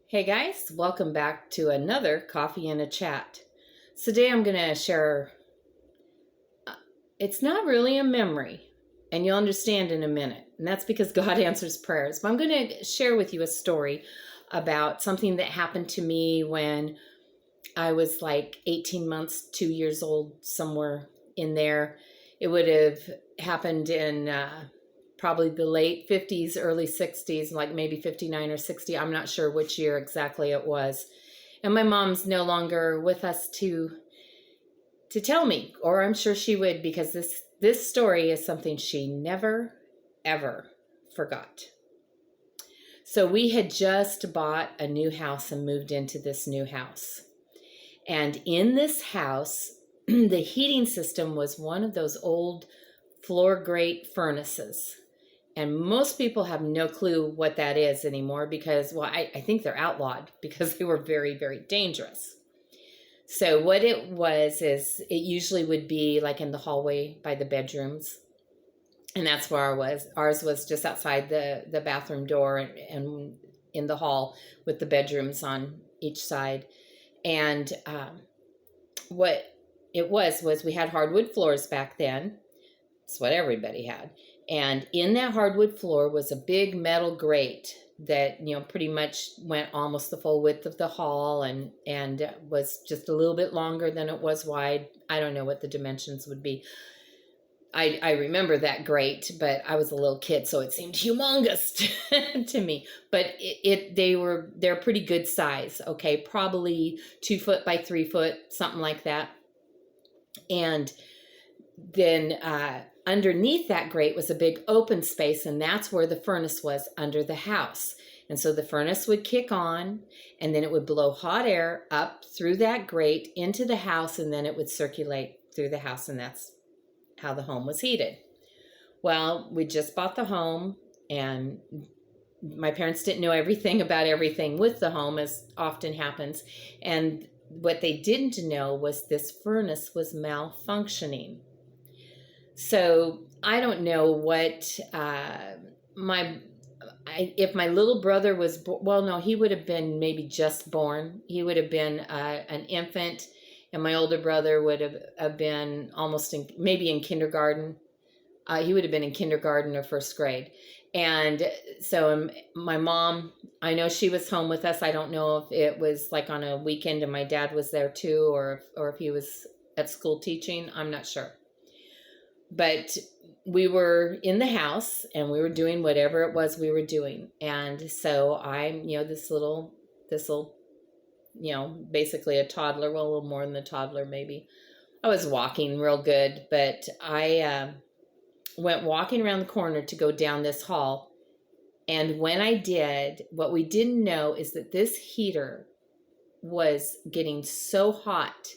Hey guys, welcome back to another Coffee and a Chat. So today I'm going to share, it's not really a memory, and you'll understand in a minute. And that's because God answers prayers. But I'm going to share with you a story about something that happened to me when I was like 18 months, 2 years old, somewhere in there. It would have happened in probably the late 50s, early 60s, like maybe 59 or 60. I'm not sure which year exactly it was. And my mom's no longer with us to tell me, or I'm sure she would, because this story is something she never, ever forgot. So we had just bought a new house and moved into this new house. And in this house, the heating system was one of those old floor grate furnaces. And most people have no clue what that is anymore because, well, I think they're outlawed because they were very, very dangerous. So what it was is it usually would be like in the hallway by the bedrooms. And that's where ours was. Ours was just outside the bathroom door and in the hall with the bedrooms on each side. And what it was we had hardwood floors back then. It's what everybody had. And in that hardwood floor was a big metal grate that, pretty much went almost the full width of the hall and was just a little bit longer than it was wide. I don't know what the dimensions would be. I remember that grate, but I was a little kid, so it seemed humongous to me. But they're pretty good size, okay? Probably 2 foot by 3 foot, something like that. And then underneath that grate was a big open space, and that's where the furnace was under the house. And so the furnace would kick on, and then it would blow hot air up through that grate into the house, and then it would circulate through the house, and that's how the home was heated. Well, we just bought the home, and my parents didn't know everything about everything with the home, as often happens. And what they didn't know was this furnace was malfunctioning. So I don't know what if my little brother was, well, no, he would have been maybe just born. He would have been an infant, and my older brother would have been almost maybe in kindergarten. He would have been in kindergarten or first grade. And so my mom, I know she was home with us. I don't know if it was like on a weekend and my dad was there too, or if he was at school teaching. I'm not sure. But we were in the house and we were doing whatever it was we were doing. And so I'm, this little, basically a toddler, well, a little more than a toddler maybe. I was walking real good, but I went walking around the corner to go down this hall. And when I did, what we didn't know is that this heater was getting so hot,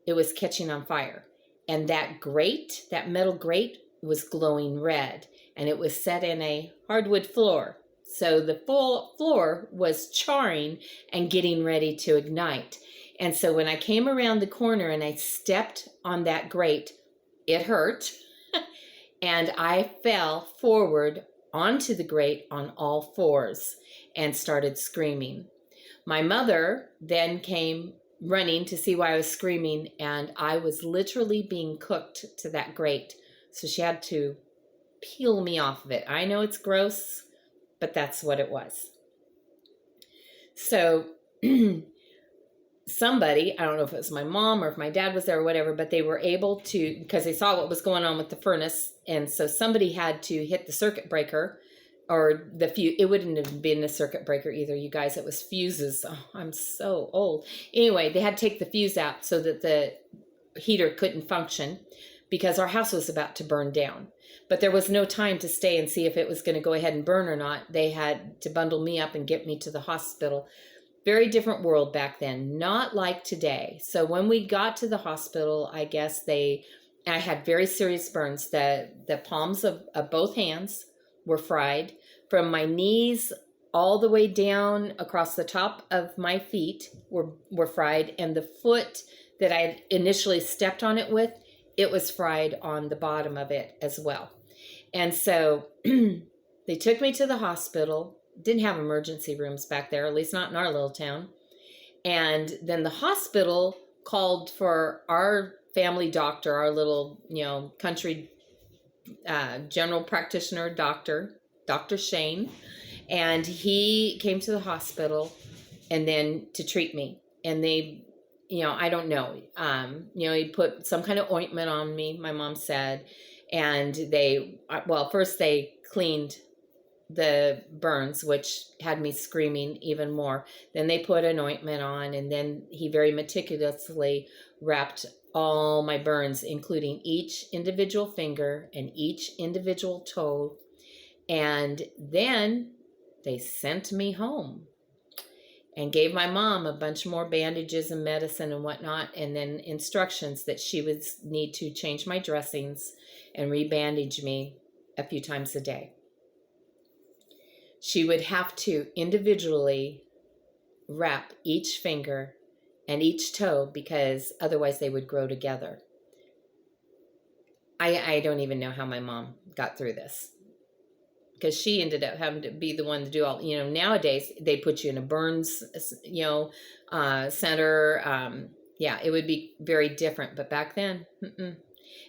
it was catching on fire. And that grate, that metal grate, was glowing red, and it was set in a hardwood floor. So the full floor was charring and getting ready to ignite. And so when I came around the corner and I stepped on that grate, it hurt. And I fell forward onto the grate on all fours and started screaming. My mother then came running to see why I was screaming, and I was literally being cooked to that grate. So she had to peel me off of it. I know it's gross, but that's what it was. So somebody, I don't know if it was my mom or if my dad was there or whatever, but they were able to, because they saw what was going on with the furnace, and so somebody had to hit the circuit breaker, or the fuse. It wouldn't have been a circuit breaker either, you guys. It was fuses. Oh, I'm so old. Anyway, they had to take the fuse out so that the heater couldn't function because our house was about to burn down. But there was no time to stay and see if it was going to go ahead and burn or not. They had to bundle me up and get me to the hospital. Very different world back then, not like today. So when we got to the hospital, I guess I had very serious burns. The palms of both hands were fried. From my knees all the way down across the top of my feet were fried, and the foot that I initially stepped on it with, it was fried on the bottom of it as well. And so they took me to the hospital. didn't have emergency rooms back there, at least not in our little town. And then the hospital called for our family doctor, our little, country general practitioner doctor, Dr. Shane. And he came to the hospital and then to treat me. And they, I don't know, he put some kind of ointment on me, my mom said. And first they cleaned the burns, which had me screaming even more. Then they put an ointment on, and then he very meticulously wrapped all my burns, including each individual finger and each individual toe. And then they sent me home and gave my mom a bunch more bandages and medicine and whatnot, and then instructions that she would need to change my dressings and rebandage me a few times a day. She would have to individually wrap each finger and each toe because otherwise they would grow together. I don't even know how my mom got through this, because she ended up having to be the one to do all, nowadays they put you in a burns, center. It would be very different. But back then,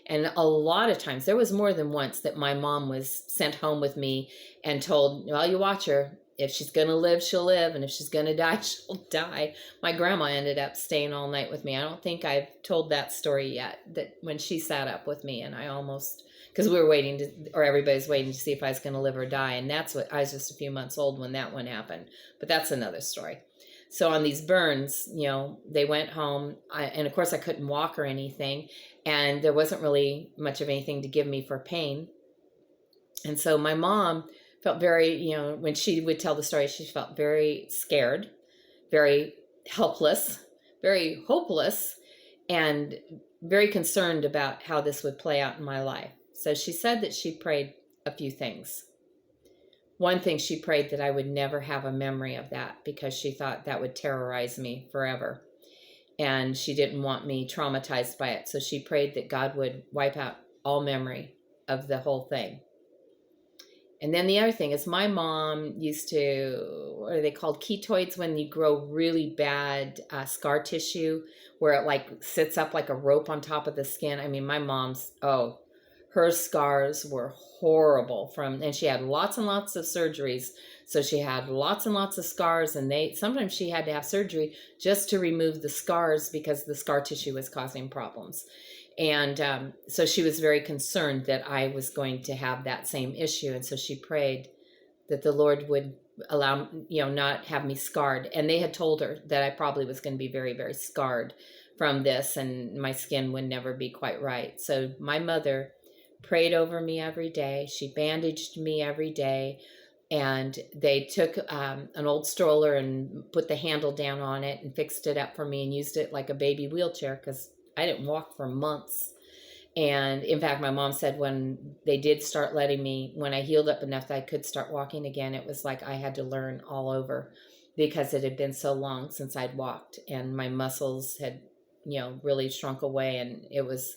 And a lot of times, there was more than once that my mom was sent home with me and told, well, you watch her. If she's going to live, she'll live. And if she's going to die, she'll die. My grandma ended up staying all night with me. I don't think I've told that story yet, that when she sat up with me and I almost, because we were waiting to, or everybody's waiting to see if I was going to live or die. And that's what, I was just a few months old when that one happened. But that's another story. So on these burns, they went home. And of course I couldn't walk or anything. And there wasn't really much of anything to give me for pain. And so my mom felt very, when she would tell the story, she felt very scared, very helpless, very hopeless, and very concerned about how this would play out in my life. So she said that she prayed a few things. One thing, she prayed that I would never have a memory of that, because she thought that would terrorize me forever. And she didn't want me traumatized by it. So she prayed that God would wipe out all memory of the whole thing. And then the other thing is, my mom used to, what are they called? Ketoids, when you grow really bad scar tissue where it like sits up like a rope on top of the skin. I mean, my mom's, her scars were horrible and she had lots and lots of surgeries. So she had lots and lots of scars, and sometimes she had to have surgery just to remove the scars because the scar tissue was causing problems. And so she was very concerned that I was going to have that same issue. And so she prayed that the Lord would allow, not have me scarred. And they had told her that I probably was going to be very, very scarred from this, and my skin would never be quite right. So my mother prayed over me every day. She bandaged me every day. And they took an old stroller and put the handle down on it and fixed it up for me and used it like a baby wheelchair, because I didn't walk for months. And in fact, my mom said when they did start letting me, when I healed up enough that I could start walking again, it was like I had to learn all over, because it had been so long since I'd walked and my muscles had, really shrunk away. And it was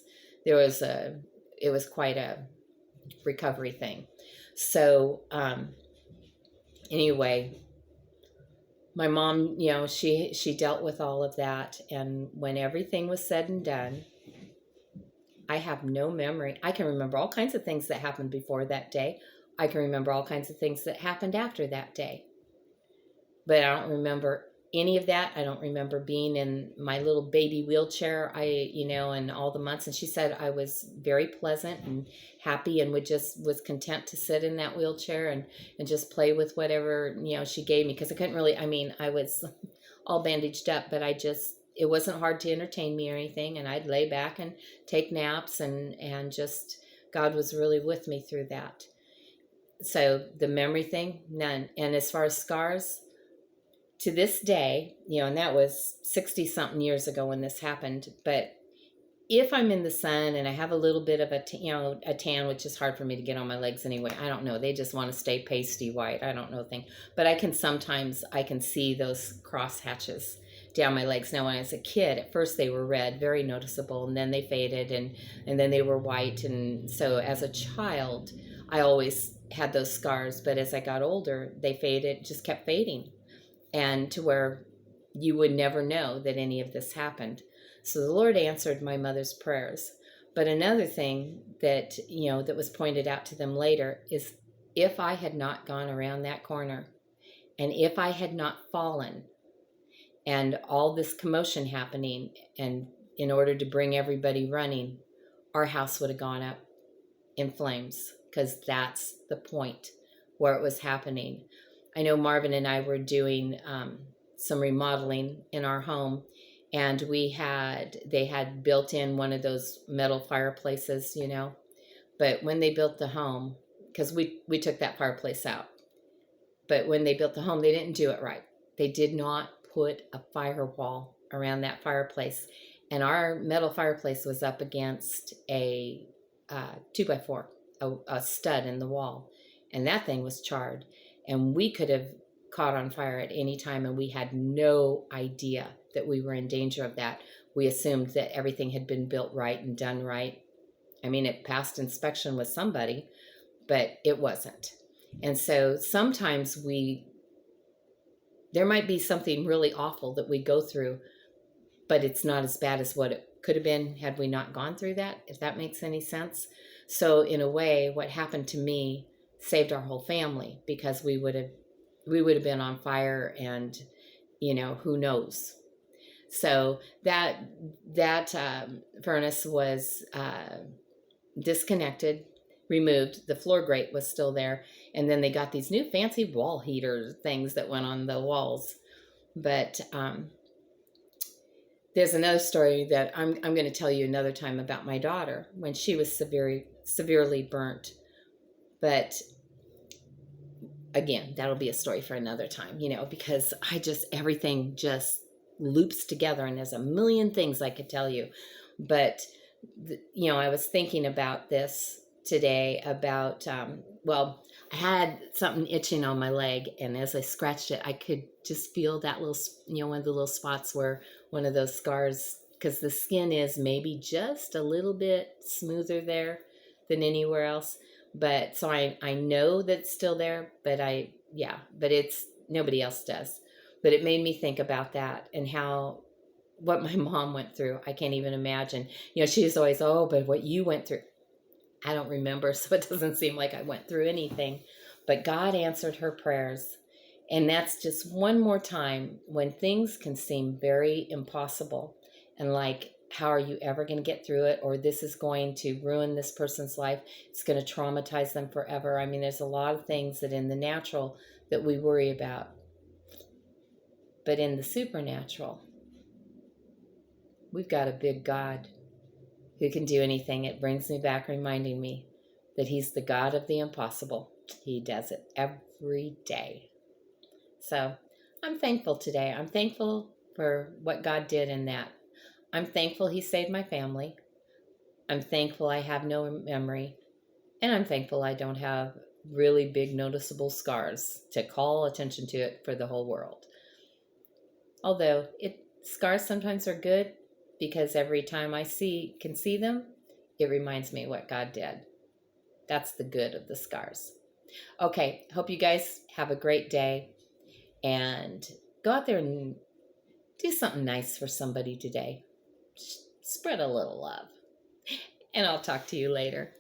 quite a recovery thing. So, anyway, my mom, she dealt with all of that. And when everything was said and done, I have no memory. I can remember all kinds of things that happened before that day. I can remember all kinds of things that happened after that day. But I don't remember any of that. I don't remember being in my little baby wheelchair, and all the months. And she said I was very pleasant and happy and was content to sit in that wheelchair and just play with whatever, she gave me. Because I couldn't really, I was all bandaged up, but it wasn't hard to entertain me or anything. And I'd lay back and take naps and just, God was really with me through that. So the memory thing, none. And as far as scars, to this day, and that was 60 something years ago when this happened, but if I'm in the sun and I have a little bit of a tan, which is hard for me to get on my legs anyway, I don't know, they just want to stay pasty white, I don't know thing, but I can see those cross hatches down my legs. Now, when I was a kid, at first they were red, very noticeable, and then they faded, and then they were white. And so as a child, I always had those scars, but as I got older, they faded, just kept fading, and to where you would never know that any of this happened. So the Lord answered my mother's prayers. But another thing that, that was pointed out to them later is, if I had not gone around that corner, and if I had not fallen, and all this commotion happening, and in order to bring everybody running, our house would have gone up in flames, because that's the point where it was happening. I know Marvin and I were doing some remodeling in our home, and they had built in one of those metal fireplaces, but when they built the home, because we took that fireplace out, but when they built the home, they didn't do it right. They did not put a firewall around that fireplace, and our metal fireplace was up against a 2x4, a stud in the wall, and that thing was charred, and we could have caught on fire at any time, and we had no idea that we were in danger of that. We assumed that everything had been built right and done right. I mean, it passed inspection with somebody, but it wasn't. And so sometimes there might be something really awful that we go through, but it's not as bad as what it could have been had we not gone through that, if that makes any sense. So in a way, what happened to me saved our whole family, because we would have been on fire, and who knows. So that furnace was disconnected, removed. The floor grate was still there, and then they got these new fancy wall heater things that went on the walls. But there's another story that I'm going to tell you another time about my daughter when she was severely burnt. But again, that'll be a story for another time, because everything just loops together, and there's a million things I could tell you. But, I was thinking about this today about, I had something itching on my leg, and as I scratched it, I could just feel that little, one of the little spots where one of those scars, because the skin is maybe just a little bit smoother there than anywhere else. But so I know that it's still there, but it's nobody else does. But it made me think about that, and what my mom went through. I can't even imagine. She's always, oh, but what you went through. I don't remember, so it doesn't seem like I went through anything. But God answered her prayers. And that's just one more time when things can seem very impossible, and like, how are you ever going to get through it? Or this is going to ruin this person's life. It's going to traumatize them forever. I mean, there's a lot of things that in the natural that we worry about. But in the supernatural, we've got a big God who can do anything. It brings me back reminding me that he's the God of the impossible. He does it every day. So I'm thankful today. I'm thankful for what God did in that. I'm thankful he saved my family. I'm thankful I have no memory. And I'm thankful I don't have really big noticeable scars to call attention to it for the whole world. Although scars sometimes are good, because every time I can see them, it reminds me what God did. That's the good of the scars. Okay, hope you guys have a great day, and go out there and do something nice for somebody today. Spread a little love. And I'll talk to you later.